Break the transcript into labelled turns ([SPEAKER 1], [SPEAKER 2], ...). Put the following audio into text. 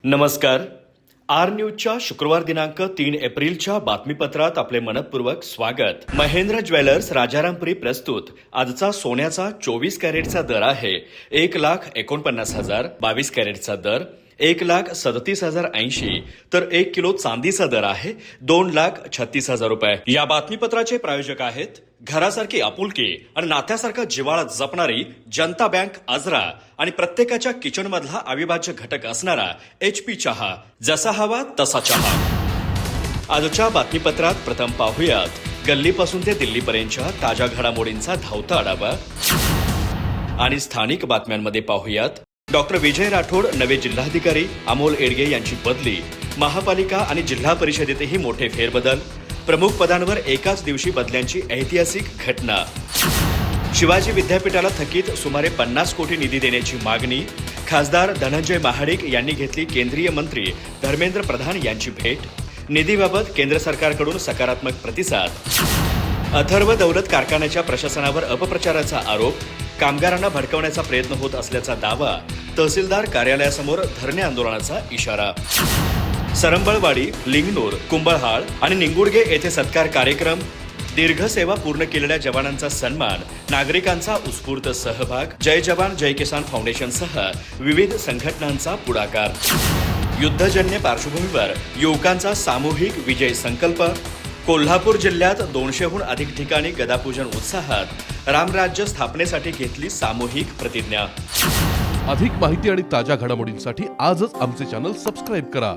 [SPEAKER 1] नमस्कार. आर न्यूजच्या शुक्रवार दिनांक 3 एप्रिलच्या बातमीपत्रात आपले मनपूर्वक स्वागत. महेंद्र ज्वेलर्स राजारामपुरी प्रस्तुत आजचा सोन्याचा 24 कॅरेटचा दर आहे 1,49,000, 22 कॅरेटचा दर 1,37,080, तर 1 किलो चांदीचा दर आहे 2,36,000 रुपये. या बातमीपत्राचे प्रायोजक आहेत घरासारखी आपुलकी आणि नात्यासारखा जिव्हाळा जपणारी जनता बँक आजरा आणि प्रत्येकाच्या किचनमधला अविभाज्य घटक असणारा HP चहा. जसा हवा तसा चहा. आजच्या बातमीपत्रात प्रथम पाहूयात गल्लीपासून ते दिल्लीपर्यंतच्या ताज्या घडामोडींचा धावता आढावा आणि स्थानिक बातम्यांमध्ये पाहूयात डॉक्टर विजय राठोड नवे जिल्हाधिकारी, अमोल एडगे यांची बदली, महापालिका आणि जिल्हा परिषदेतही मोठे फेरबदल, प्रमुख पदांवर एकाच दिवशी बदल्यांची ऐतिहासिक घटना, शिवाजी विद्यापीठाला थकीत सुमारे 50 कोटी निधी देण्याची मागणी, खासदार धनंजय महाडिक यांनी घेतली केंद्रीय मंत्री धर्मेंद्र प्रधान यांची भेट, निधीबाबत केंद्र सरकारकडून सकारात्मक प्रतिसाद, अथर्व दौलत कारखान्याच्या प्रशासनावर अपप्रचाराचा आरोप, कामगारांना भडकवण्याचा प्रयत्न होत असल्याचा दावा, तहसीलदार कार्यालयासमोर धरणे आंदोलनाचा इशारा, सरंबळवाडी, लिंगनूर, कुंभळहाळ आणि निंगुडगे येथे सत्कार कार्यक्रम, दीर्घ सेवा पूर्ण केलेल्या जवानांचा सन्मान, नागरिकांचा उत्स्फूर्त सहभाग, जय जवान जय किसान फाउंडेशनसह विविध संघटनांचा पुढाकार, युद्धजन्य पार्श्वभूमीवर युवकांचा सामूहिक विजय संकल्प, कोल्हापूर जिल्ह्यात 200हून अधिक ठिकाणी गदापूजन उत्साहात, रामराज्य स्थापनेसाठी घेतली सामूहिक प्रतिज्ञा.
[SPEAKER 2] अधिक माहिती आणि ताज्या घडामोडींसाठी आजच आमचे चॅनल सबस्क्राईब करा.